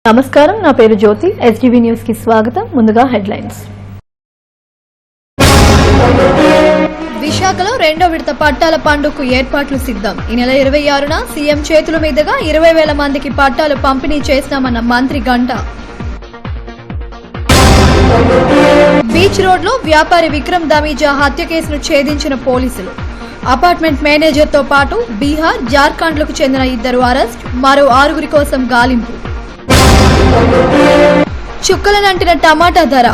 నమస్కారం, నా పేరు జ్యోతి. ఎస్టీవీ న్యూస్ కి స్వాగతం. ముందుగా హెడ్లైన్స్. విశాఖలో రెండో విడత పట్టాల పండుగకు ఏర్పాట్లు సిద్ధం. ఈ నెల 26న సీఎం చేతుల మీదుగా 20,000 మందికి పట్టాలు పంపిణీ చేస్తామన్న మంత్రి గంట. బీచ్ రోడ్లో వ్యాపారి విక్రమ్ దమీజా హత్య కేసును ఛేదించిన పోలీసులు. అపార్ట్మెంట్ మేనేజర్తో పాటు బీహార్, జార్ఖండ్లకు చెందిన 2 అరెస్ట్, మరో 6 కోసం గాలింపు. చుక్కలనంటిన టమాటా ధర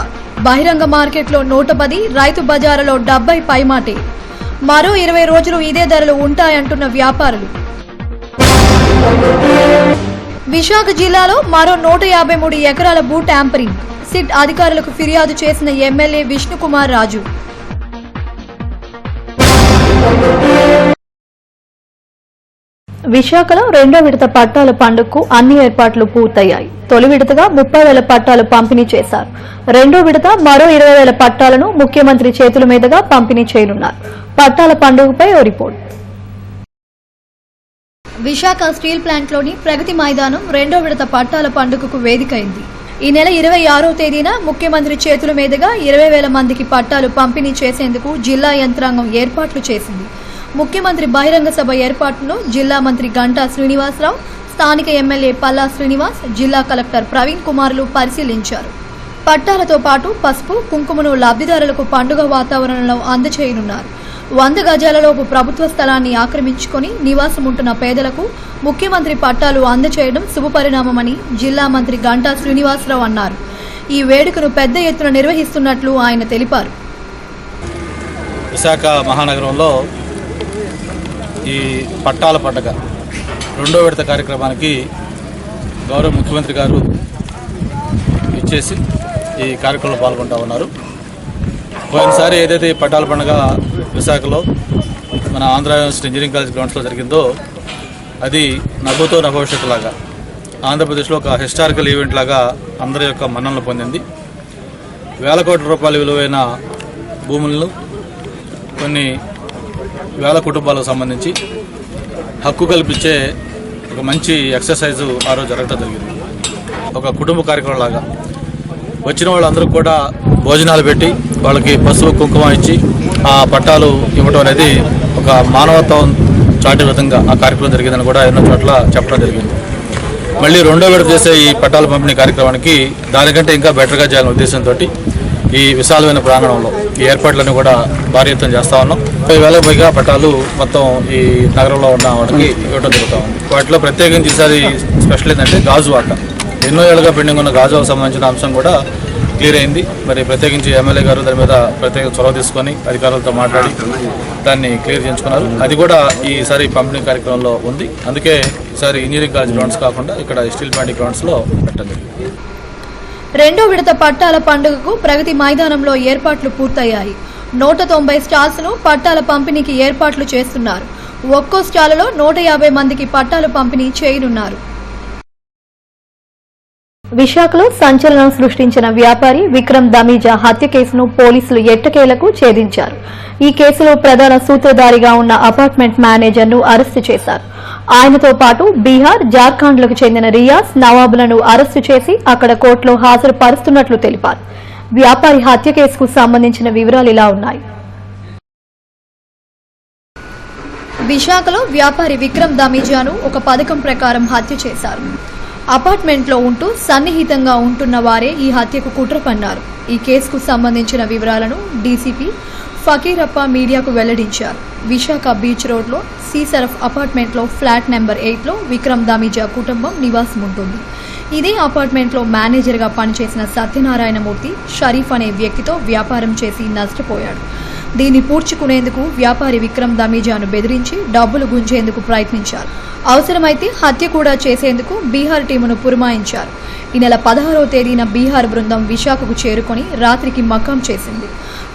బహిరంగ మార్కెట్లో 110, రైతు బజారులో 70 పైమాటే. మరో 20 రోజులు ఇదే ధరలు ఉంటాయంటున్న వ్యాపారులు. విశాఖ జిల్లాలో మరో 153 ఎకరాల భూ ట్యాంపరింగ్. సిట్ అధికారులకు ఫిర్యాదు చేసిన ఎమ్మెల్యే విష్ణుకుమార్ రాజు. విశాఖలో రెండో విడత పట్టాల పండుగకు అన్ని ఏర్పాట్లు పూర్తయ్యాయి. తొలి విడతగా 30,000 పట్టాలు పంపిణీ చేశారు. రెండో విడత మరో 20,000 పట్టాలను ముఖ్యమంత్రి చేతుల మీదుగా పంపిణీ చేయనున్నారు. పట్టాల పండుగపై ఓ రిపోర్ట్. విశాఖ స్టీల్ ప్లాంట్లోని ప్రగతి మైదానం రెండో విడత పట్టాల పండుగకు వేదికైంది. ఈ నెల 26వ తేదీన ముఖ్యమంత్రి చేతుల మీదుగా 20,000 మందికి పట్టాలు పంపిణీ చేసేందుకు జిల్లా యంత్రాంగం ఏర్పాట్లు చేసింది. ముఖ్యమంత్రి బహిరంగ సభ ఏర్పాటును జిల్లా మంత్రి గంటా శ్రీనివాసరావు, స్థానిక ఎమ్మెల్యే పల్లా శ్రీనివాస్, జిల్లా కలెక్టర్ ప్రవీణ్ కుమార్లు పరిశీలించారు. పట్టాలతో పాటు పసుపు, కుంకుమను లబ్దిదారులకు పండుగ వాతావరణంలో అందజేయనున్నారు. 100 గజాలలోపు ప్రభుత్వ స్థలాన్ని ఆక్రమించుకుని నివాసముంటున్న పేదలకు ముఖ్యమంత్రి పట్టాలు అందజేయడం శుభపరిణామమని జిల్లా మంత్రి గంటా శ్రీనివాసరావు అన్నారు. ఈ వేడుకను పెద్ద ఎత్తున నిర్వహిస్తున్నట్లు ఆయన తెలిపారు. విశాఖ మహానగరంలో ఈ పట్టాల పండుగ రెండో విడత కార్యక్రమానికి గౌరవ ముఖ్యమంత్రి గారు ఇచ్చేసి ఈ కార్యక్రమంలో పాల్గొంటూ ఉన్నారు. పోయినసారి ఏదైతే ఈ పట్టాల పండుగ విశాఖలో మన ఆంధ్ర యూనివర్సిటీ ఇంజనీరింగ్ కాలేజ్ గ్రౌండ్స్లో జరిగిందో అది నభూతో నభవిష్యత్తు లాగా ఆంధ్రప్రదేశ్లో ఒక హిస్టారికల్ ఈవెంట్ లాగా అందరి యొక్క మన్ననలు పొందింది. వేల కోట్ల రూపాయల విలువైన భూములను కొన్ని వేల కుటుంబాలకు సంబంధించి హక్కు కల్పించే ఒక మంచి ఎక్సర్సైజు ఆ రోజు జరగడం జరిగింది. ఒక కుటుంబ కార్యక్రమం లాగా వచ్చిన వాళ్ళందరూ కూడా భోజనాలు పెట్టి వాళ్ళకి పసుపు కుంకుమ ఇచ్చి ఆ పట్టాలు ఇవ్వడం అనేది ఒక మానవత్వం చాటే విధంగా ఆ కార్యక్రమం జరిగిందని కూడా ఎన్నో చోట్ల చెప్పడం జరిగింది. మళ్ళీ రెండో విడత చేసే ఈ పట్టాల పంపిణీ కార్యక్రమానికి దానికంటే ఇంకా బెటర్గా చేయాలనే ఉద్దేశంతో ఈ విశాలమైన ప్రాంగణంలో ఈ ఏర్పాట్లన్నీ కూడా భారీ ఎత్తున చేస్తా ఉన్నాం. 50,000 పైగా పట్టాలు మొత్తం ఈ నగరంలో ఉన్న వాటికి ఇవ్వడం జరుగుతూ ఉంది. వాటిలో ప్రత్యేకించి ఈసారి స్పెషల్ ఏంటంటే గాజువాక. ఎన్నో ఏళ్ళుగా పెండింగ్ ఉన్న గాజువాకు సంబంధించిన అంశం కూడా క్లియర్ అయింది. మరి ప్రత్యేకించి ఎమ్మెల్యే గారు దాని మీద ప్రత్యేక చొరవ తీసుకొని అధికారులతో మాట్లాడి దాన్ని క్లియర్ చేయించుకున్నారు. అది కూడా ఈసారి పంపిణీ కార్యక్రమంలో ఉంది. అందుకే ఈసారి ఇంజనీరింగ్ కాలేజ్ గ్రౌండ్స్ కాకుండా ఇక్కడ స్టీల్ ప్లాంట్ గ్రౌండ్స్లో పెట్టడం జరిగింది. రెండో విడత పట్టాల పండుగకు ప్రగతి మైదానంలో ఏర్పాట్లు పూర్తయ్యాయి. 190 స్టాల్స్ ను పట్టాల పంపిణీకి ఏర్పాట్లు చేస్తున్నారు. ఒక్కో స్టాలులో 150 మందికి పట్టాలు పంపిణీ చేయనున్నారు. విశాఖలో సంచలనం సృష్టించిన వ్యాపారి విక్రమ్ దమీజా హత్య కేసును పోలీసులు ఎట్టకేలకు ఛేదించారు. ఈ కేసులో ప్రధాన సూత్రధారిగా ఉన్న అపార్ట్మెంట్ మేనేజర్ను అరెస్టు చేశారు. ఆయనతో పాటు బీహార్, జార్ఖండ్లకు చెందిన రియాజ్, నవాబులను అరెస్టు చేసి అక్కడ కోర్టులో హాజరుపరుస్తున్నట్లు తెలిపారు. వ్యాపారి హత్య కేసుకు సంబంధించిన వివరాలు ఇలా ఉన్నాయి. విశాఖలో వ్యాపారి విక్రమ్ దమీజాను ఒక పథకం ప్రకారం హత్య చేశారు. అపార్ట్మెంట్లో ఉంటూ సన్నిహితంగా ఉంటున్న వారే ఈ హత్యకు కుట్ర పన్నారు. ఈ కేసుకు సంబంధించిన వివరాలను డీసీపీ ఫకీరప్ప మీడియాకు వెల్లడించారు. విశాఖ బీచ్ రోడ్లో సీసరఫ్ అపార్ట్మెంట్లో ఫ్లాట్ నెంబర్ 8లో విక్రమ్ దమీజా కుటుంబం నివాసం ఉంటుంది. ఇదే అపార్ట్మెంట్లో మేనేజర్గా పనిచేసిన సత్యనారాయణమూర్తి షరీఫ్ అనే వ్యక్తితో వ్యాపారం చేసి నష్టపోయాడు. దీన్ని పూడ్చుకునేందుకు వ్యాపారి విక్రమ్ దమీజాను బెదిరించి డబ్బులు గుంజేందుకు ప్రయత్నించారు. అవసరమైతే హత్య కూడా చేసేందుకు బీహార్ టీమును పురమాయించారు. ఈ నెల 16వ తేదీన బీహార్ బృందం విశాఖకు చేరుకొని రాత్రికి మకాం చేసింది.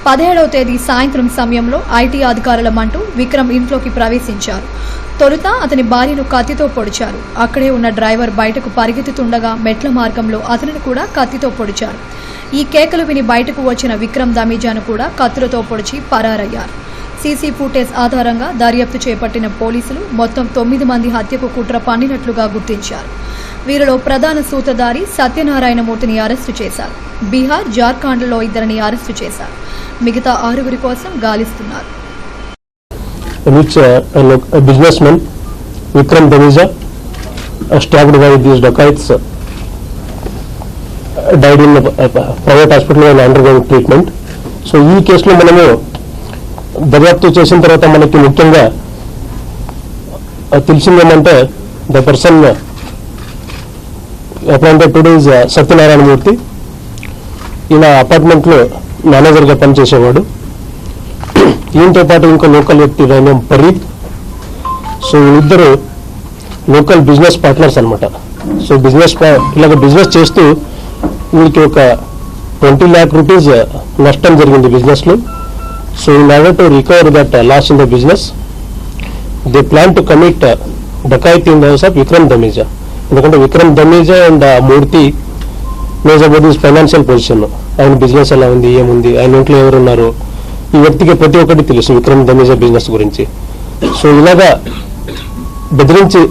17వ తేదీ సాయంత్రం సమయంలో ఐటీ అధికారులమంటూ విక్రమ్ ఇంట్లోకి ప్రవేశించారు. తొలుత అతని భార్యను కత్తితో పొడిచారు. అక్కడే ఉన్న డ్రైవర్ బయటకు పరిగెత్తుతుండగా మెట్ల మార్గంలో అతనిని కూడా కత్తితో పొడిచారు. ఈ కేకలు విని బయటకు వచ్చిన విక్రమ్ దమీజాను కూడా కత్తులతో పొడిచి పరారయ్యారు. సీసీ ఫుటేజ్ ఆధారంగా దర్యాప్తు చేపట్టిన పోలీసులు మొత్తం 9 మంది హత్యకు కుట్ర పన్నినట్లుగా గుర్తించారు. వీరిలో ప్రధాన సూత్రధారి సత్యనారాయణమూర్తిని అరెస్టు చేశారు. బీహార్, జార్ఖండ్లలో 2 అరెస్టు చేశారు. మిగతా 6 కోసం గాలిస్తున్నారు. Businessman Vikram Damija stabbed by these dacoits died in private hospital and undergoing treatment. So ఈ కేసులో మనము దర్యాప్తు చేసిన తర్వాత మనకి ముఖ్యంగా తెలిసిందేమంటే the person appointed today is Satyanarayanamurthy. ఈయన అపార్ట్మెంట్లో మేనేజర్గా పనిచేసేవాడు. ఈయనతో పాటు ఇంకో లోకల్ వ్యక్తి నేమ్ పరీత్. సో వీళ్ళిద్దరు లోకల్ బిజినెస్ పార్ట్నర్స్ అనమాట. సో ఇలాగ బిజినెస్ చేస్తూ వీళ్ళకి ఒక 20 lakh rupees నష్టం జరిగింది బిజినెస్లో. So in order to recover that loss in the business they plan to commit dacoity in the house of Vikram దమీజా. ఎందుకంటే Vikram Dhamija and Murthy knows about this financial position. ఆయన బిజినెస్ ఎలా ఉంది, ఏముంది, ఆయన ఇంట్లో ఎవరున్నారు, ఈ వ్యక్తికి ప్రతి ఒక్కటి తెలుసు విక్రమ్ దమీజా బిజినెస్ గురించి. సో ఇలాగా బెదిరించి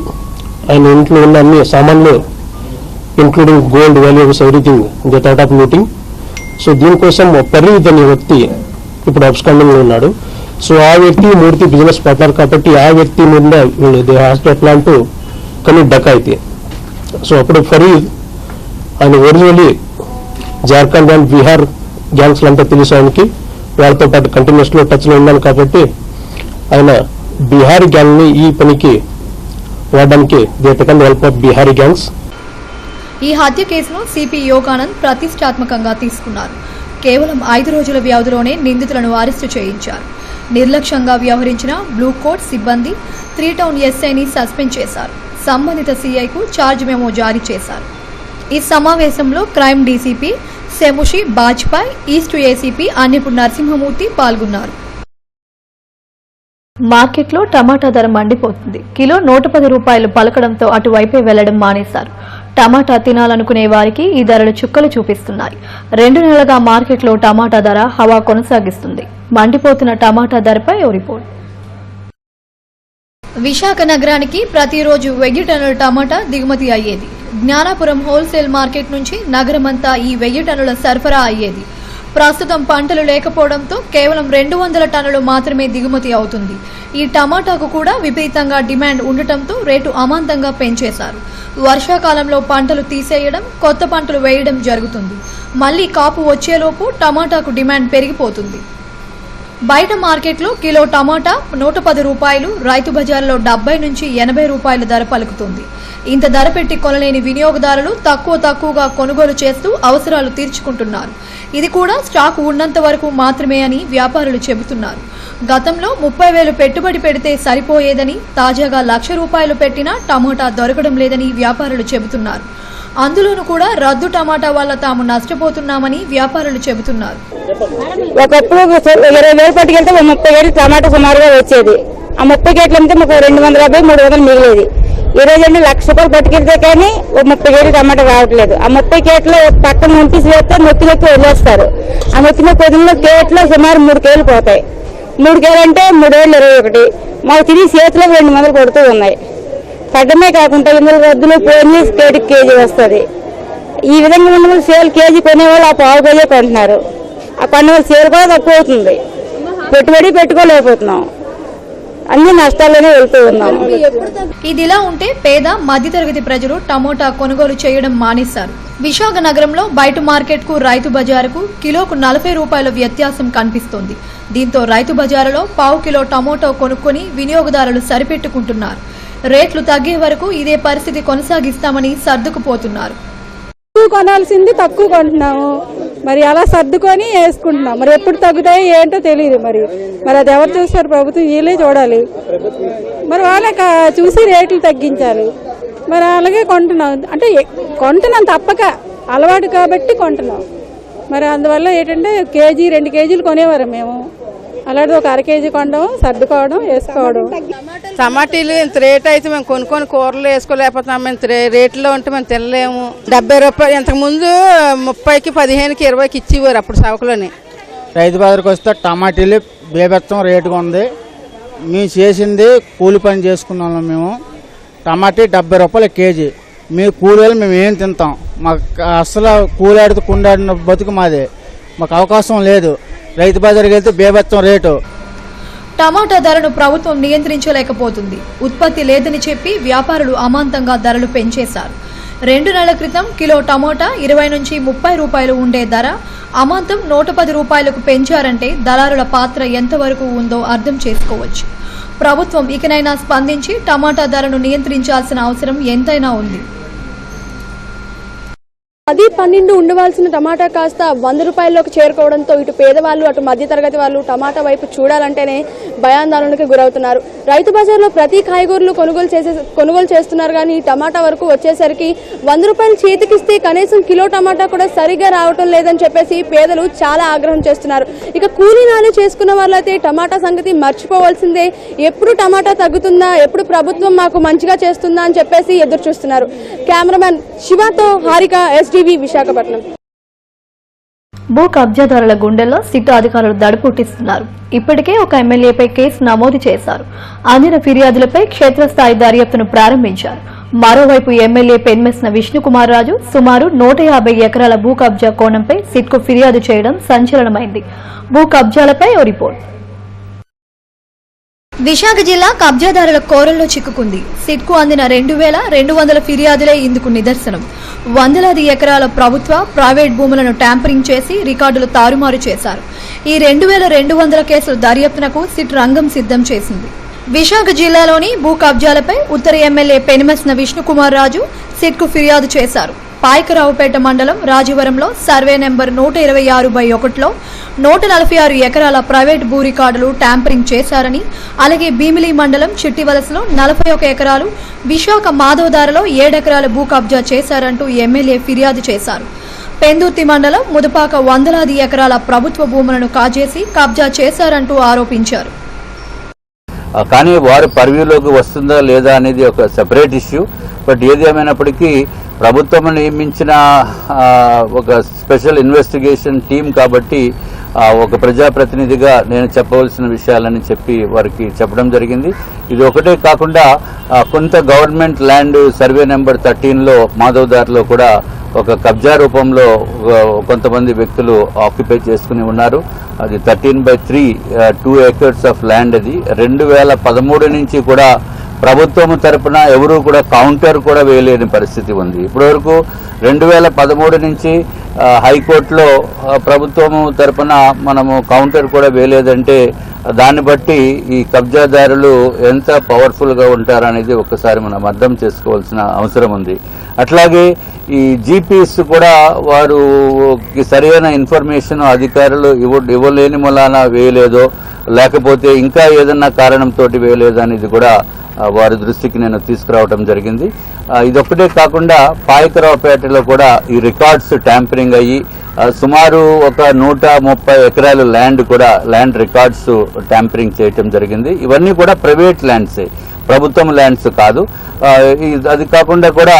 ఆయన ఇంట్లో ఉన్న అన్ని సామాన్లు including gold, values, everything they thought of looting. So దీనికోసం పరీత్ అనే వ్యక్తి ఇప్పుడు అబ్స్కాండింగ్ లో ఉన్నాడు. సో ఆ వ్యక్తి మూర్తి బిజినెస్ పార్ట్నర్ కాబట్టి ఆ వ్యక్తి మీద వీళ్ళు they has to plan to commit dacoity. So అప్పుడు ఫరీద్ ఆయన originally Jharkhand and Bihar gangs అంతా తెలుసు ఆయనకి. వాళ్ళతో పాటు కంటిన్యూస్ లో టచ్ లో ఉన్నాను కాబట్టి ఆయన బీహారీ గ్యాంగ్ ని ఈ పనికి వాడడానికి they taken help of Bihari gangs. ఈ హత్య కేసును సిపి యోగానంద్ ప్రతిష్టాత్మకంగా తీసుకున్నారు. కేవలం 5 రోజుల వ్యవధిలోనే నిందితులను అరెస్టు చేయించారు. నిర్లక్ష్యంగా వ్యవహరించిన బ్లూ కోట్ సిబ్బంది 3 టౌన్ ఎస్ఐని సస్పెండ్ చేశారు. సంబంధిత సీఐకు ఛార్జ్ మెమో జారీ చేశారు. ఈ సమావేశంలో crime DCP Semushi Bajpai, east ACP Annipu Narasimhamurthy పాల్గొన్నారు. మార్కెట్లో టమాటా ధర మండిపోతుంది. కిలో 110 రూపాయలు పలకడంతో అటువైపే వెళ్లడం మానేశారు. టమాటా తినాలనుకునే వారికి ఈ ధరలు చుక్కలు చూపిస్తున్నాయి. 2 నెలలుగా మార్కెట్లో టమాటా ధర హవా కొనసాగిస్తుంది. మండిపోతున్న టమాటా ధరపై ఓ రిపోర్ట్. విశాఖ నగరానికి ప్రతిరోజు 1000 టన్నుల టమాటా దిగుమతి అయ్యేది. జ్ఞానాపురం హోల్సేల్ మార్కెట్ నుంచి నగరమంతా ఈ 1000 టన్నుల సరఫరా అయ్యేది. ప్రస్తుతం పంటలు లేకపోవడంతో కేవలం 200 టన్నులు మాత్రమే దిగుమతి అవుతుంది. ఈ టమాటాకు కూడా విపరీతంగా డిమాండ్ ఉండటంతో రేటు అమాంతంగా పెంచేశారు. వర్షాకాలంలో పంటలు తీసేయడం, కొత్త పంటలు వేయడం జరుగుతుంది. మళ్లీ కాపు వచ్చేలోపు టమాటాకు డిమాండ్ పెరిగిపోతుంది. బయట మార్కెట్లో కిలో టమాటా 110 రూపాయలు, రైతు బజార్లో 70 నుంచి 80 రూపాయల ధర పలుకుతుంది. ఇంత ధర పెట్టి కొనలేని వినియోగదారులు తక్కువగా కొనుగోలు చేస్తూ అవసరాలు తీర్చుకుంటున్నారు. ఇది కూడా స్టాక్ ఉన్నంత వరకు మాత్రమే అని వ్యాపారులు చెబుతున్నారు. గతంలో 30,000 పెట్టుబడి పెడితే సరిపోయేదని, తాజాగా 1,00,000 రూపాయలు పెట్టినా టమాటా దొరకడం లేదని వ్యాపారులు చెబుతున్నారు. అందులోనూ కూడా రద్దు టమాటా వల్ల తాము నష్టపోతున్నామని వ్యాపారులు చెబుతున్నారు. ఒకప్పుడు 20,000 పట్టుకెళ్తే 30,000 టమాటా సుమారుగా వచ్చేది. ఆ 30 కేట్లు అమ్మితే మాకు 250, 300 మిగిలేది. ఈ రోజు అండి 1,00,000 రూపాయలు పట్టుకెళ్తే కానీ 30,000 టమాటా రావట్లేదు. ఆ 30 కేట్లు పక్కన ముంచి వేస్తే నొత్తిలోకి వదిలేస్తారు. ఆ నొత్తిన పొద్దున్న కేట్లు సుమారు 3 కేలు పోతాయి. 3 కేలు అంటే 3,21. మాకు తిరిగి చేతిలో 200 కొడుతూ ఉన్నాయి. పడ్డమే కాకుండా ఇందులో రద్దులు పోయి కేజీ వస్తుంది. ఈ విధంగా ఉన్న సేల్ కేజీ కొనేవాళ్ళు ఆ పావు కేజీ కొంటున్నారు. ఆ కొనేవాళ్ళు సేల్ కూడా తక్కువ అవుతుంది. పెట్టుబడి పెట్టుకోలేకపోతున్నాం. అన్ని నష్టాల్లోనే వెళ్తూ ఉన్నాం. ఇదిలా ఉంటే పేద మధ్యతరగతి ప్రజలు టమోటా కొనుగోలు చేయడం మానేశారు. విశాఖ నగరంలో బయట మార్కెట్ కు రైతు బజారుకు కిలోకు 40 రూపాయల వ్యత్యాసం కనిపిస్తోంది. దీంతో రైతు బజారులో పావు కిలో టమోటా కొనుక్కొని వినియోగదారులు సరిపెట్టుకుంటున్నారు. రేట్లు తగ్గే వరకు ఇదే పరిస్థితి కొనసాగిస్తామని సర్దుకుపోతున్నారు. కొనాల్సింది తక్కువ కొంటున్నాము, మరి అలా సర్దుకొని వేసుకుంటున్నాం. మరి ఎప్పుడు తగ్గుతాయో ఏంటో తెలియదు. మరి అది ఎవరు చూస్తారు? ప్రభుత్వం వీళ్ళే చూడాలి. మరి వాళ్ళకి చూసి రేట్లు తగ్గించాలి. మరి అలాగే కొంటున్నాం. అంటే కొంటున్నాం తప్పక, అలవాటు కాబట్టి కొంటున్నాం. మరి అందువల్ల ఏంటంటే కేజీ 2 కేజీలు కొనేవారు మేము. అలాంటిది ఒక 1/2 కేజీ కొనడం, సర్దుకోవడం, వేసుకోవడం. టమాటీలు ఇంత రేట్ అయితే మేము కొనుక్కొని కూరలు వేసుకోలేకపోతున్నాం. ఇంత రేట్లో ఉంటే మేము తినలేము. 70 రూపాయలు ఇంతకుముందు 30కి, 15కి, 20కి ఇచ్చేవారు అప్పుడు సవకలోని. రైతు బజార్కి వస్తే టమాటీలు బేబెత్తం రేటుగా ఉంది. మేము చేసింది కూలి పని చేసుకున్నాము. మేము టమాటీ 70 రూపాయలు కేజీ. మేము కూలీలు మేము ఏం తింటాం, మాకు అసలు కూలాడితే కుండాడిన బతుకు మాదే, మాకు అవకాశం లేదు. రైతు బజార్కి వెళ్తే బేభత్సం రేటు. టమాటా ధరను ప్రభుత్వం నియంత్రించలేకపోతుంది. ఉత్పత్తి లేదని చెప్పి వ్యాపారులు అమాంతంగా ధరలు పెంచేశారు. 2 నెలల క్రితం కిలో టమాటా 20 నుంచి 30 రూపాయలు ఉండే ధర అమాంతం 110 రూపాయలకు పెంచారంటే దళారుల పాత్ర ఎంతవరకు ఉందో అర్థం చేసుకోవచ్చు. ప్రభుత్వం ఇకనైనా స్పందించి టమాటా ధరను నియంత్రించాల్సిన అవసరం ఎంతైనా ఉంది. 10-12 ఉండవలసిన టమాటా కాస్త 100 రూపాయల్లోకి చేరుకోవడంతో ఇటు పేదవాళ్ళు అటు మధ్యతరగతి వాళ్ళు టమాటా వైపు చూడాలంటేనే భయాందోళనకు గురవుతున్నారు. రైతు బజార్లో ప్రతి కాయగూరలు కొనుగోలు చేస్తున్నారు, కానీ టమాటా వరకు వచ్చేసరికి 100 రూపాయలు చేతికిస్తే కనీసం కిలో టమాటా కూడా సరిగా రావటం లేదని చెప్పేసి పేదలు చాలా ఆగ్రహం చేస్తున్నారు. ఇక కూలీనాలు చేసుకున్న వాళ్ళైతే టమాటా సంగతి మర్చిపోవాల్సిందే. ఎప్పుడు టమాటా తగ్గుతుందా, ఎప్పుడు ప్రభుత్వం మాకు మంచిగా చేస్తుందా అని చెప్పేసి ఎదురు చూస్తున్నారు. కెమెరామెన్ శివతో హారిక, SDV విశాఖపట్నం. భూ కబ్జాదారుల గుండెల్లో సిట్ అధికారులు దడిపుట్టిస్తున్నారు. ఇప్పటికే ఒక ఎమ్మెల్యేపై కేసు నమోదు చేశారు. అందిన ఫిర్యాదులపై క్షేత్రస్థాయి దర్యాప్తును ప్రారంభించారు. మరోవైపు ఎమ్మెల్యే పెన్మెస్న విష్ణుకుమార్ రాజు సుమారు 150 ఎకరాల భూ కబ్జా కోణంపై సిట్కు ఫిర్యాదు చేయడం సంచలనమైంది. భూ కబ్జాలపై ఓ రిపోర్ట్. విశాఖ జిల్లా కబ్జాదారుల కోరల్లో చిక్కుకుంది. సిట్కు అందిన 2200 ఫిర్యాదులే ఇందుకు నిదర్శనం. వందలాది ఎకరాల ప్రభుత్వ, ప్రైవేట్ భూములను ట్యాంపరింగ్ చేసి రికార్డులు తారుమారు చేశారు. ఈ 2200 కేసుల దర్యాప్తునకు సిట్ రంగం సిద్ధం చేసింది. విశాఖ జిల్లాలోని భూ కబ్జాలపై ఉత్తర ఎమ్మెల్యే పెనుమెస్న విష్ణుకుమార్ రాజు సిట్కు ఫిర్యాదు చేశారు. పాయకరావుపేట మండలం రాజవరంలో సర్వే నెంబర్ 126/1లో 146 ఎకరాల ప్రైవేట్ భూ రికార్డులు ట్యాంపరింగ్ చేశారని, అలాగే భీమిలి మండలం చిట్టివలసలో 41 ఎకరాలు, విశాఖ మాధవదారలో 7 ఎకరాల భూ కబ్జా చేశారంటూ ఎమ్మెల్యే ఫిర్యాదు చేశారు. పెందుర్తి మండలం ముదుపాక వందలాది ఎకరాల ప్రభుత్వ భూములను కాజేసి కబ్జా చేశారంటూ ఆరోపించారు. కానీ వారి పర్వ్యూలోకి వస్తుందా లేదా అనేది ఒక సెపరేట్ ఇష్యూ. బట్ ఏది ఏమైనప్పటికీ ప్రభుత్వం నియమించిన ఒక స్పెషల్ ఇన్వెస్టిగేషన్ టీం కాబట్టి ఒక ప్రజాప్రతినిధిగా నేను చెప్పవలసిన విషయాలని చెప్పి వారికి చెప్పడం జరిగింది. ఇది ఒకటే కాకుండా కొంత గవర్నమెంట్ ల్యాండ్ సర్వే నెంబర్ 13లో మాధవదార్లో కూడా ఒక కబ్జా రూపంలో కొంతమంది వ్యక్తులు ఆక్యుపై చేసుకుని ఉన్నారు. అది 13/3 2 acres ఆఫ్ ల్యాండ్. అది 2013 నుంచి కూడా ప్రభుత్వం తరపున ఎవరూ కూడా కౌంటర్ కూడా వేయలేని పరిస్థితి ఉంది. ఇప్పటివరకు 2013 నుంచి హైకోర్టులో ప్రభుత్వము తరపున మనము కౌంటర్ కూడా వేయలేదంటే దాన్ని బట్టి ఈ కబ్జాదారులు ఎంత పవర్ఫుల్గా ఉంటారనేది ఒక్కసారి మనం అర్థం చేసుకోవాల్సిన అవసరం ఉంది. అట్లాగే ఈ జీపీస్ కూడా వారు సరైన ఇన్ఫర్మేషన్ అధికారులు ఇవ్వలేని మూలాన వేయలేదో, లేకపోతే ఇంకా ఏదన్నా కారణంతో వేయలేదో అనేది కూడా వారి దృష్టికి నేను తీసుకురావడం జరిగింది. ఇదొక్కటే కాకుండా పాయకరావుపేటలో కూడా ఈ రికార్డ్స్ ట్యాంపరింగ్ అయ్యి సుమారు ఒక 130 ఎకరాల ల్యాండ్ రికార్డ్స్ ట్యాంపరింగ్ చేయటం జరిగింది. ఇవన్నీ కూడా ప్రైవేట్ ల్యాండ్సే, ప్రభుత్వం ల్యాండ్స్ కాదు. అది కాకుండా కూడా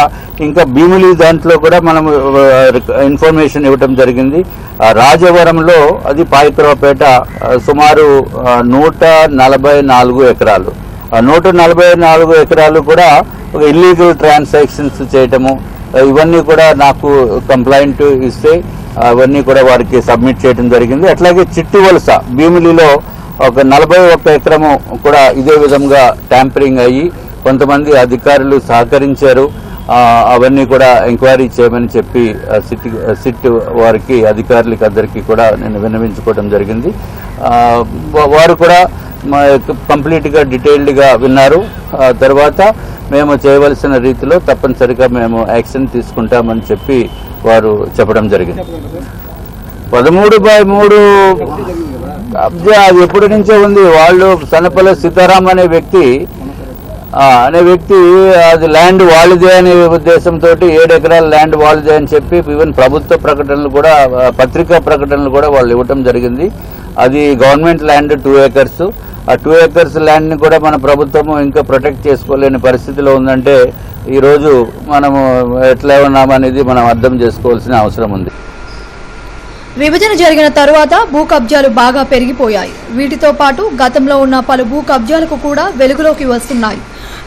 ఇంకా భీమిలి దాంట్లో కూడా మనం ఇన్ఫర్మేషన్ ఇవ్వటం జరిగింది. రాజవరంలో అది పాయకరావుపేట సుమారు 144 ఎకరాలు. 144 ఎకరాలు కూడా ఒక ఇల్లీగల్ ట్రాన్సాక్షన్స్ చేయటము, ఇవన్నీ కూడా నాకు కంప్లైంట్ ఇస్తే అవన్నీ కూడా వారికి సబ్మిట్ చేయడం జరిగింది. అట్లాగే చిట్టివలస భీమిలిలో ఒక 41 ఎకరము కూడా ఇదే విధంగా ట్యాంపరింగ్ అయ్యి కొంతమంది అధికారులు సహకరించారు. అవన్నీ కూడా ఎంక్వైరీ చేయమని చెప్పి సిట్ వారికి అధికారులకి అందరికీ కూడా నేను విన్నవించుకోవడం జరిగింది. వారు కూడా కంప్లీట్గా డీటెయిల్డ్గా విన్నారు. తర్వాత మేము చేయవలసిన రీతిలో తప్పనిసరిగా మేము యాక్షన్ తీసుకుంటామని చెప్పి వారు చెప్పడం జరిగింది. 13/3 కబ్జా అది ఎప్పటి నుంచే ఉంది. వాళ్ళు సనపల్లి సీతారాం అనే వ్యక్తి అది ల్యాండ్ వాళ్ళదే అనే ఉద్దేశంతో 7 ఎకరాల ల్యాండ్ వాళ్ళదే అని చెప్పి ఈవెన్ ప్రభుత్వ ప్రకటనలు కూడా, పత్రికా ప్రకటనలు కూడా వాళ్ళు ఇవ్వటం జరిగింది. అది గవర్నమెంట్ ల్యాండ్ 2 acres. ఆ 2 acres ల్యాండ్ని కూడా మన ప్రభుత్వము ఇంకా ప్రొటెక్ట్ చేసుకోలేని పరిస్థితిలో ఉందంటే ఈరోజు మనము ఎట్లా ఉన్నామనేది మనం అర్థం చేసుకోవాల్సిన అవసరం ఉంది. విభజన జరిగిన తరువాత భూ కబ్జాలు బాగా పెరిగిపోయాయి. వీటితో పాటు గతంలో ఉన్న పలు భూ కబ్జాలకు కూడా వెలుగులోకి వస్తున్నాయి.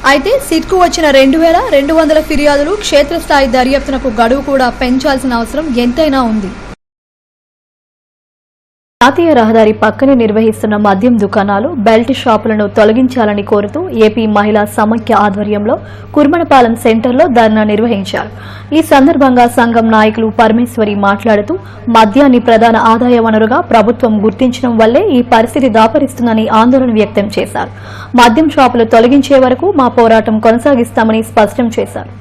అయితే సిట్కు వచ్చిన 2200 ఫిర్యాదులు క్షేత్రస్థాయి దర్యాప్తునకు గడువు కూడా పెంచాల్సిన అవసరం ఎంతైనా ఉంది. జాతీయ రహదారి పక్కనే నిర్వహిస్తున్న మద్యం దుకాణాలు, బెల్ట్ షాపులను తొలగించాలని కోరుతూ ఏపీ మహిళా సమైక్య ఆధ్వర్యంలో కుర్మనపాలెం సెంటర్లో ధర్నా నిర్వహించారు. ఈ సందర్భంగా సంఘం నాయకులు పరమేశ్వరి మాట్లాడుతూ మద్యాన్ని ప్రధాన ఆదాయ వనరుగా ప్రభుత్వం గుర్తించడం వల్లే ఈ పరిస్థితి దాపరిస్తుందని ఆందోళన వ్యక్తం చేశారు. మద్యం షాపులు తొలగించే వరకు మా పోరాటం కొనసాగిస్తామని స్పష్టం చేశారు.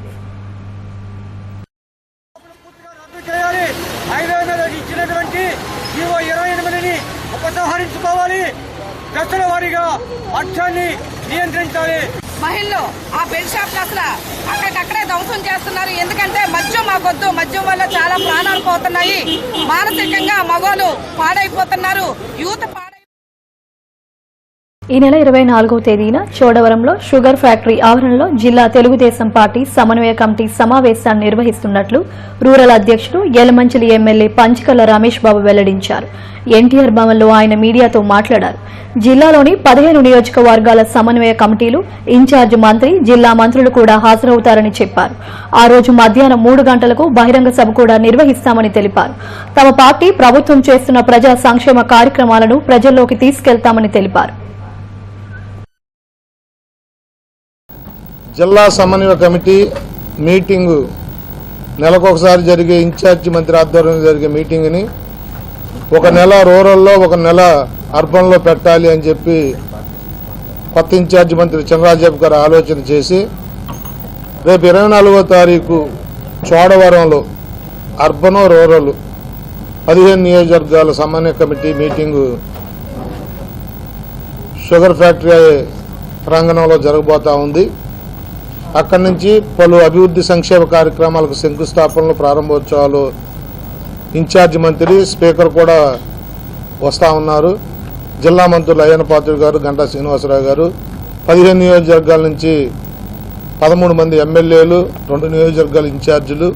ఉపసంహరించుకోవాలి. దశల వారీగా మద్యాన్ని నియంత్రించాలి. మహిళలు ఆ బెల్ షాప్ అసలు అక్కడికక్కడే ధ్వంసం చేస్తున్నారు. ఎందుకంటే మద్యం మాకొద్దు, మద్యం వల్ల చాలా ప్రాణాలు పోతున్నాయి. మానసికంగా మగవాళ్ళు పాడైపోతున్నారు. యూత్ ఈ నెల 24వ తేదీన చోడవరంలో షుగర్ ఫ్యాక్టరీ ఆవరణలో జిల్లా తెలుగుదేశం పార్టీ సమన్వయ కమిటీ సమావేశాన్ని నిర్వహిస్తున్నట్లు రూరల్ అధ్యక్షుడు యలమంచిలి ఎమ్మెల్యే పంచకల్ల రమేష్ బాబు వెల్లడించారు. ఎన్టీఆర్ భవన్లో ఆయన మీడియాతో మాట్లాడారు. జిల్లాలోని 15 నియోజకవర్గాల సమన్వయ కమిటీలు, ఇన్ఛార్జ్ మంత్రి, జిల్లా మంత్రులు కూడా హాజరవుతారని చెప్పారు. ఆ రోజు మధ్యాహ్నం 3 గంటలకు బహిరంగ సభ కూడా నిర్వహిస్తామని తెలిపారు. తమ పార్టీ ప్రభుత్వం చేస్తున్న ప్రజా సంక్షేమ కార్యక్రమాలను ప్రజల్లోకి తీసుకెళ్తామని తెలిపారు. జిల్లా సమన్వయ కమిటీ మీటింగు నెలకొకసారి జరిగే ఇన్ఛార్జి మంత్రి ఆధ్వర్యంలో జరిగే మీటింగ్ని ఒక నెల రూరల్లో, ఒక నెల అర్బన్లో పెట్టాలి అని చెప్పి కొత్త ఇన్ఛార్జి మంత్రి చినరాజప్ప గారు ఆలోచన చేసి రేపు 24వ తారీఖు చోడవరంలో అర్బను, రూరల్ 15 నియోజకవర్గాల సమన్వయ కమిటీ మీటింగు షుగర్ ఫ్యాక్టరీ ప్రాంగణంలో జరగబోతా ఉంది. అక్కడి నుంచి పలు అభివృద్ధి సంక్షేమ కార్యక్రమాలకు శంకుస్థాపనలు, ప్రారంభోత్సవాలు ఇన్ఛార్జి మంత్రి, స్పీకర్ కూడా వస్తూ ఉన్నారు. జిల్లా మంత్రులు అయ్యన్న పాత్రుడు గారు, గంటా శ్రీనివాసరావు గారు, 15 నియోజకవర్గాల నుంచి 13 మంది ఎమ్మెల్యేలు, 2 నియోజకవర్గాల ఇన్ఛార్జీలు,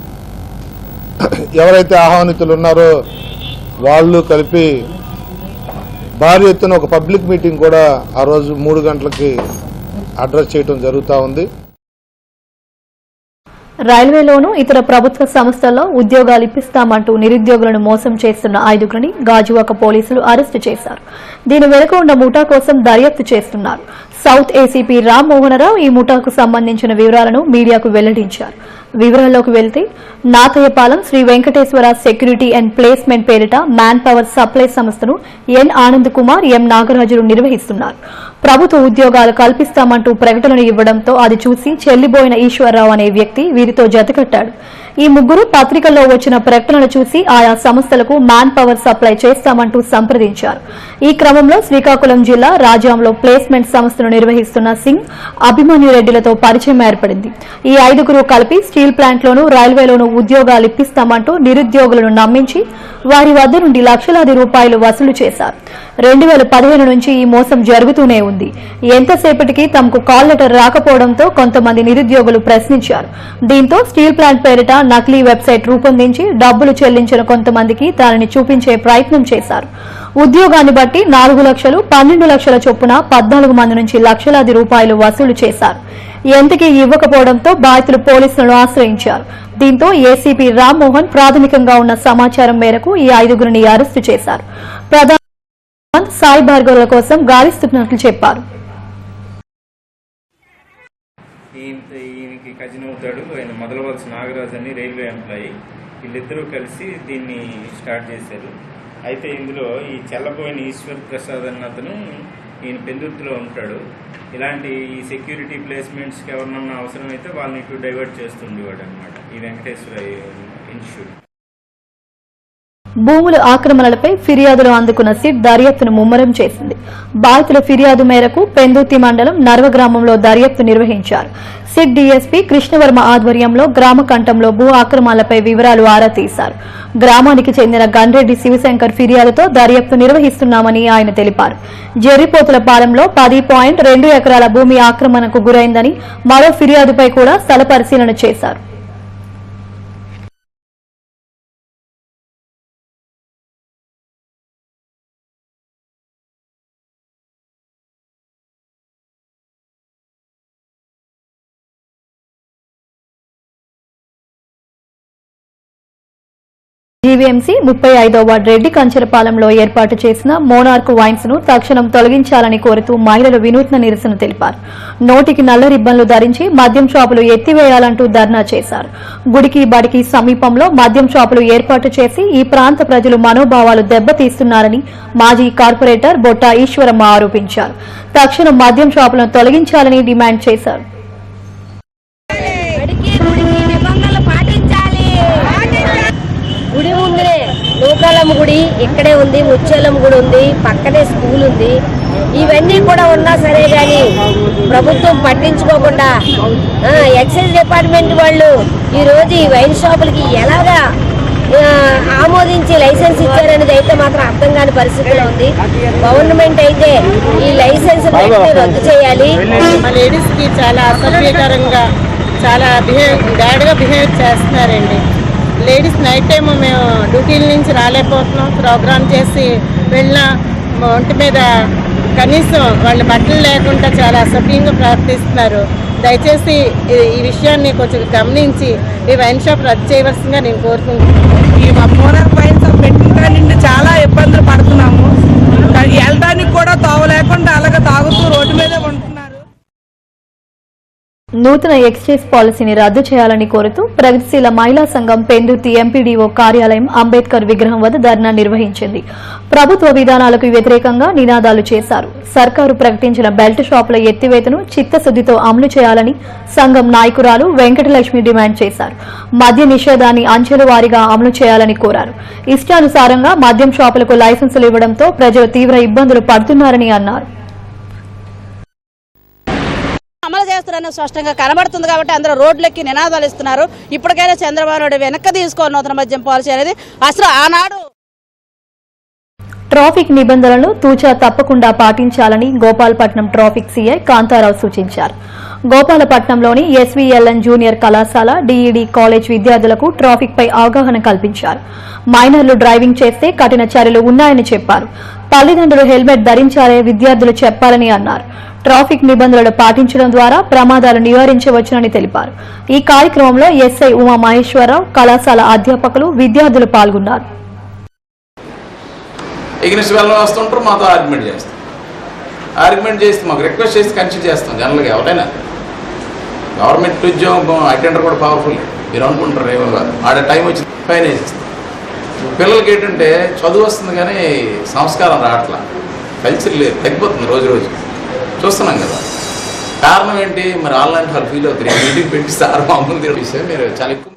ఎవరైతే ఆహ్వానితులు ఉన్నారో వాళ్ళు కలిపి భారీ ఎత్తున ఒక పబ్లిక్ మీటింగ్ కూడా ఆ రోజు 3 గంటలకి అడ్రస్ చేయడం జరుగుతూ ఉంది. రైల్వేలోనూ ఇతర ప్రభుత్వ సంస్థల్లో ఉద్యోగాలు ఇప్పిస్తామంటూ నిరుద్యోగులను మోసం చేస్తున్న 5గురిని గాజువాక పోలీసులు అరెస్టు చేశారు. దీని వెనుక ఉన్న ముఠా కోసం దర్యాప్తు చేస్తున్నారు. సౌత్ ఏసీపీ రామ్మోహనరావు ఈ ముఠాకు సంబంధించిన వివరాలను మీడియాకు వెల్లడించారు. వివరాల్లోకి వెళ్తే Nathayyapalem Sri Venkateswara security and placement పేరిట మ్యాన్ పవర్ సప్లై సంస్థను ఎన్ ఆనంద్ కుమార్, ఎం నాగరాజులు నిర్వహిస్తున్నారు. ప్రభుత్వ ఉద్యోగాలు కల్పిస్తామంటూ ప్రకటనలు ఇవ్వడంతో అది చూసి చెల్లిబోయిన ఈశ్వరరావు అనే వ్యక్తి వీరితో జతకట్టాడు. ఈ ముగ్గురు పత్రికల్లో వచ్చిన ప్రకటనలు చూసి ఆయా సంస్థలకు మ్యాన్ పవర్ సప్లై చేస్తామంటూ సంప్రదించారు. ఈ క్రమంలో శ్రీకాకుళం జిల్లా రాజాంలో ప్లేస్మెంట్ సంస్థను నిర్వహిస్తున్న సింగ్, అభిమన్యు రెడ్డిలతో పరిచయం ఏర్పడింది. ఈ 5గురు కలిపి స్టీల్ ప్లాంట్లోనూ, రైల్వేలోనూ ఉద్యోగాలు ఇప్పిస్తామంటూ నిరుద్యోగులను నమ్మించి వారి వద్ద నుండి లక్షలాది రూపాయలు వసూలు చేశారు. 2015 నుంచి ఈ మోసం జరుగుతూనే ఉంది. ఎంతసేపటికి తమకు కాల్ లెటర్ రాకపోవడంతో కొంతమంది నిరుద్యోగులు ప్రశ్నించారు. దీంతో స్టీల్ ప్లాంట్ పేరిట నకిలీ వెబ్సైట్ రూపొందించి డబ్బులు చెల్లించిన కొంతమందికి దానిని చూపించే ప్రయత్నం చేశారు. ఉద్యోగాన్ని బట్టి 4 లక్షలు, 12 లక్షల చొప్పున 14 మంది నుంచి లక్షలాది రూపాయలు వసూలు చేశారు. ఎంతకీ ఇవ్వకపోవడంతో బాధితులు పోలీసులను ఆశ్రయించారు. దీంతో ఏసీపీ రామ్మోహన్ ప్రాథమికంగా ఉన్న సమాచారం మేరకు ఈ 5గురిని అరెస్టు చేశారు. ప్రధాన సాయి భార్గవుల కోసం గాలిస్తున్నట్లు చెప్పారు. ఈయనకి కజిన్ అవుతాడు. ఆయన మొదలవలస నాగరాజు అని రైల్వే ఎంప్లాయీ. వీళ్ళిద్దరూ కలిసి దీన్ని స్టార్ట్ చేశారు. అయితే ఇందులో ఈ చెల్లబోయిన ఈశ్వర్ ప్రసాద్ అన్న అతను ఈయన పెందుర్తిలో ఉంటాడు. ఇలాంటి ఈ సెక్యూరిటీ ప్లేస్మెంట్స్కి ఎవరినన్నా అవసరమైతే వాళ్ళని ఇటు డైవర్ట్ చేస్తుండేవాడు అనమాట ఈ వెంకటేశ్వర ఇన్స్టిట్యూట్. భూముల ఆక్రమణలపై ఫిర్యాదులు అందుకున్న సిట్ దర్యాప్తును ముమ్మరం చేసింది. బాధితుల ఫిర్యాదు మేరకు పెందుర్తి మండలం నర్వ గ్రామంలో దర్యాప్తు నిర్వహించారు. సిట్ డీఎస్పీ కృష్ణవర్మ ఆధ్వర్యంలో గ్రామ కంఠంలో భూ ఆక్రమణలపై వివరాలు ఆరా తీశారు. గ్రామానికి చెందిన గన్రెడ్డి శివశంకర్ ఫిర్యాదుతో దర్యాప్తు నిర్వహిస్తున్నామని ఆయన తెలిపారు. జెర్రిపోతుల పాలెంలో 10.2 ఎకరాల భూమి ఆక్రమణకు గురైందని, మరో ఫిర్యాదుపై కూడా స్థల పరిశీలన చేశారు. జీవీఎంసీ 35వ వార్డు రెడ్డి కంచెలపాలెంలో ఏర్పాటు చేసిన మోనార్క్ వైన్స్ ను తక్షణం తొలగించాలని కోరుతూ మహిళలు వినూత్న నిరసన తెలిపారు. నోటికి నల్ల రిబ్బన్లు ధరించి మద్యం షాపులు ఎత్తివేయాలంటూ ధర్నా చేశారు. గుడికి బడికి సమీపంలో మద్యం షాపులు ఏర్పాటు చేసి ఈ ప్రాంత ప్రజలు మనోభావాలు దెబ్బతీస్తున్నారని మాజీ కార్పొరేటర్ బొట్టా ఈశ్వరమ్మ ఆరోపించారు. తక్షణం మద్యం షాపులను తొలగించాలని డిమాండ్ చేశారు. గుడి ముందునే నూకాలమ్మ గుడి ఇక్కడే ఉంది, ముచ్చేలమ్మ గుడి ఉంది, పక్కనే స్కూల్ ఉంది. ఇవన్నీ కూడా ఉన్నా సరే కానీ ప్రభుత్వం పట్టించుకోకుండా ఎక్సైజ్ డిపార్ట్మెంట్ వాళ్ళు ఈ రోజు ఈ వైన్ షాపులకి ఎలాగా ఆమోదించి లైసెన్స్ ఇచ్చారనేది అయితే మాత్రం అర్థం కాని పరిస్థితిలో ఉంది. గవర్నమెంట్ అయితే ఈ లైసెన్స్ రద్దు చేయాలి. మా లేడీస్ కి చాలా అసభ్యకరంగా చాలా బ్యాడ్గా బిహేవ్ చేస్తున్నారండి. లేడీస్ నైట్ టైం మేము డ్యూటీల నుంచి రాలేకపోతున్నాం. ప్రోగ్రామ్ చేసి వెళ్ళిన ఒంటి మీద కనీసం వాళ్ళ బట్టలు లేకుండా చాలా అసభ్యంగా ప్రవర్తిస్తున్నారు. దయచేసి ఈ విషయాన్ని కొంచెం గమనించి ఈ వైన్ షాప్ రద్దు చేయవలసిందిగా నేను కోరుకుంటున్నాను. ఈ మా మోనార్క్ వైన్ షాప్ పెట్టిన నుండి చాలా ఇబ్బందులు పడుతున్నాము. వెళ్ళడానికి కూడా తోవ లేకుండా అలాగే తాగుతూ రోడ్డు మీదే ఉంటున్నారు. నూతన ఎక్సైజ్ పాలసీని రద్దు చేయాలని కోరుతూ ప్రగతిశీల మహిళా సంఘం పెందుర్తి ఎంపీడీఓ కార్యాలయం అంబేద్కర్ విగ్రహం వద్ద ధర్నా నిర్వహించింది. ప్రభుత్వ విధానాలకు వ్యతిరేకంగా నినాదాలు చేశారు. సర్కారు ప్రకటించిన బెల్ట్ షాపుల ఎత్తివేతను చిత్తశుద్దితో అమలు చేయాలని సంఘం నాయకురాలు వెంకటలక్ష్మి డిమాండ్ చేశారు. మద్య నిషేధాన్ని అంచెల వారీగా అమలు చేయాలని కోరారు. ఇష్టానుసారంగా మద్యం షాపులకు లైసెన్సులు ఇవ్వడంతో ప్రజలు తీవ్ర ఇబ్బందులు పడుతున్నారని అన్నారు. అమలు చేస్తారని స్పష్టంగా కనబడుతుంది కాబట్టి అందరూ రోడ్లెక్కి నినాదాలు ఇస్తున్నారు. ఇప్పటికైనా చంద్రబాబు నాయుడు వెనక్కి తీసుకోవాలి నూతన మద్యం పాలసీ అనేది. అసలు ఆనాడు ట్రాఫిక్ నిబంధనలను తూచా తప్పకుండా పాటించాలని గోపాలపట్నం ట్రాఫిక్ సీఐ కాంతారావు సూచించారు. గోపాలపట్నంలోని ఎస్వీఎల్ఎన్ జూనియర్ కళాశాల డీఈడీ కాలేజ్ విద్యార్థులకు ట్రాఫిక్ పై అవగాహన కల్పించారు. మైనర్లు డ్రైవింగ్ చేస్తే కఠిన చర్యలు ఉన్నాయని చెప్పారు. తల్లిదండ్రులు హెల్మెట్ ధరించాలని విద్యార్థులు చెప్పాలని అన్నారు. ట్రాఫిక్ నిబంధనలు పాటించడం ద్వారా ప్రమాదాలు నివారించవచ్చునని తెలిపారు. ఈ కార్యక్రమంలో ఎస్ఐ ఉమా మహేశ్వరరావు, కళాశాల అధ్యాపకులు, విద్యార్థులు పాల్గొన్నారు. వస్తుంటారు మాతో ఆర్గ్యుమెంట్ చేస్తే మాకు రిక్వెస్ట్ చేసి కన్సిడర్ చేస్తాం. జనరల్గా ఎవరైనా గవర్నమెంట్ ఉద్యోగం అటెండర్ కూడా పవర్ఫుల్ మీరు అనుకుంటారు. ఏమో ఆడ టైం వచ్చి ఫైన్ వేసేస్తాం. పిల్లలకి ఏంటంటే చదువు వస్తుంది కానీ సంస్కారం రావట్లా, కల్చర్ లేదు, తగ్గిపోతుంది రోజు రోజు చూస్తున్నాం కదా. కారణం ఏంటి మరి? ఆన్లైన్ వాళ్ళు ఫీల్ అవుతారు. మీటింగ్ పెట్టి సార్ మామూలు విషయం మీరు చాలా ఎక్కువ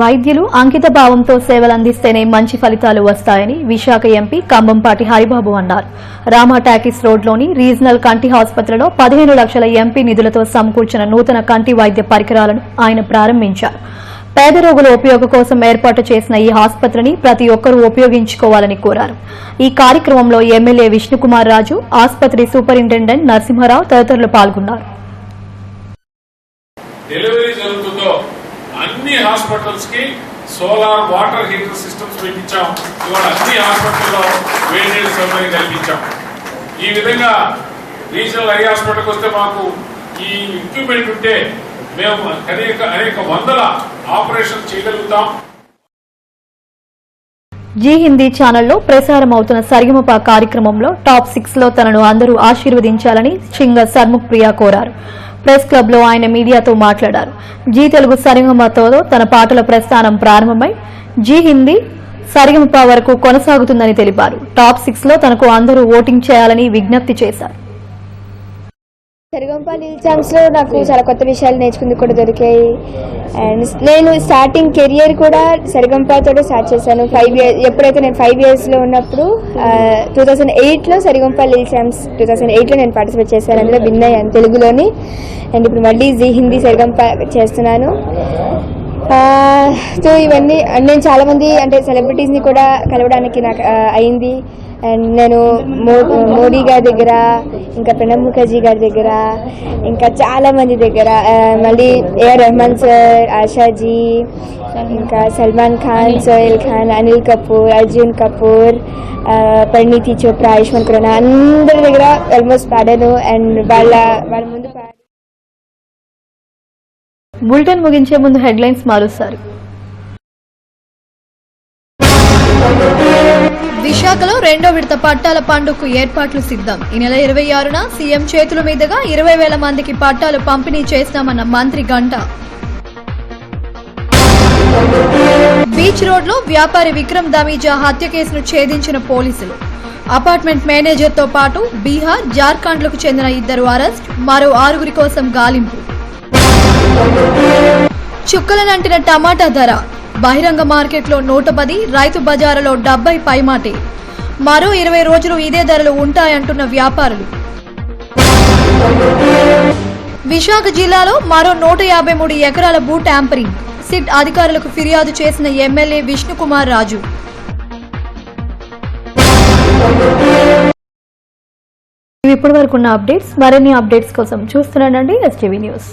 వైద్యులు అంకిత భావంతో సేవలు అందిస్తేనే మంచి ఫలితాలు వస్తాయని విశాఖ ఎంపీ కంబంపాటి హరిబాబు అన్నారు. రామా టాకీస్ రోడ్లోని రీజనల్ కంటి ఆసుపత్రిలో 15 లక్షల ఎంపీ నిధులతో సమకూర్చిన నూతన కంటి వైద్య పరికరాలను ఆయన ప్రారంభించారు. పేద రోగుల ఉపయోగం కోసం ఏర్పాటు చేసిన ఈ ఆసుపత్రిని ప్రతి ఒక్కరూ ఉపయోగించుకోవాలని కోరారు. ఈ కార్యక్రమంలో ఎమ్మెల్యే విష్ణుకుమార్ రాజు, ఆసుపత్రి సూపరింటెండెంట్ నరసింహారావు తదితరులు పాల్గొన్నారు. అన్ని హాస్పిటల్స్ కి సోలార్ వాటర్ హీటర్ సిస్టమ్స్ పెట్టించాం. ఇవాళ అన్ని హాస్పిటల్లో వేడి నీళ్ళ సౌకర్యం కల్పించాం. ఈ విధంగా రీజనల్ ఐ హాస్పిటల్కి వస్తే మాకు ఈ ఎక్విప్మెంట్ ఉంటే మేము అనేక వందల ఆపరేషన్ చేయగలుగుతాం. జీ హిందీ ఛానల్లో ప్రసారం అవుతున్న సరిగమప కార్యక్రమంలో టాప్ 6 లో తనను అందరూ ఆశీర్వదించాలని సింగర్ సర్ముఖ్ ప్రియా కోరారు. ప్రెస్ క్లబ్ లో ఆయన మీడియాతో మాట్లాడారు. జీ తెలుగు సరిగమతో తన పాటల ప్రస్థానం ప్రారంభమై జీ హిందీ సరిగమప వరకు కొనసాగుతుందని తెలిపారు. టాప్ 6 లో తనకు అందరూ ఓటింగ్ చేయాలని విజ్ఞప్తి చేశారు. సరిగమప లిల్ ఛాంప్స్ లో నాకు చాలా కొత్త విషయాలు నేర్చుకుంది కూడా దొరికాయి. అండ్ నేను స్టార్టింగ్ కెరియర్ కూడా సరిగమపతో స్టార్ట్ చేశాను. 5 years ఎప్పుడైతే నేను 5 years లో ఉన్నప్పుడు 2008 లో సరిగమప లిల్ ఛాంప్స్ 2008 లో నేను పార్టిసిపేట్ చేశాను. అందులో విన్ అయ్యాను తెలుగులోని. అండ్ ఇప్పుడు మళ్ళీ జీ హిందీ సరిగమప చేస్తున్నాను. సో ఇవన్నీ నేను చాలా మంది అంటే సెలబ్రిటీస్ని కూడా కలవడానికి నాకు అయింది. అండ్ నేను మోడీ గారి దగ్గర, ఇంకా ప్రణబ్ ముఖర్జీ గారి దగ్గర, ఇంకా చాలా మంది దగ్గర, మళ్ళీ ఏఆర్ రెహమాన్ సార్, ఆషాజీ, ఇంకా సల్మాన్ ఖాన్, సోహెల్ ఖాన్, అనిల్ కపూర్, అర్జున్ కపూర్, పరిణీతి చోప్రా, ఆయుష్మాన్ ఖురానా అందరి దగ్గర ఆల్మోస్ట్ పాడాను. అండ్ వాళ్ళ ముందు బులెటిన్ ముగించే ముందు హెడ్లైన్స్ మారుస్తారు. విశాఖలో రెండో విడత పట్టాల పండుగకు ఏర్పాట్లు సిద్ధం. ఈ నెల 26న సీఎం చేతుల మీదుగా 20,000 మందికి పట్టాలు పంపిణీ చేస్తామన్న మంత్రి గంట. బీచ్ రోడ్లో వ్యాపారి విక్రమ్ దమీజా హత్య కేసును ఛేదించిన పోలీసులు. అపార్ట్మెంట్ మేనేజర్తో పాటు బీహార్, జార్ఖండ్లకు చెందిన 2 అరెస్ట్, మరో 6 కోసం గాలింపు. చుక్కలనంటిన టమాటా ధర బహిరంగ మార్కెట్లో 110, రైతు బజారులో 70 పైమాటే. మరో 20 రోజులు ఇదే ధరలు ఉంటాయంటున్న వ్యాపారులు. విశాఖ జిల్లాలో మరో 153 ఎకరాల భూ ట్యాంపరింగ్. సిట్ అధికారులకు ఫిర్యాదు చేసిన ఎమ్మెల్యే విష్ణుకుమార్ రాజు. ఇప్పటి వరకు ఉన్న అప్డేట్స్. మరిన్ని అప్డేట్స్ కోసం చూస్తున్నానండి STV న్యూస్.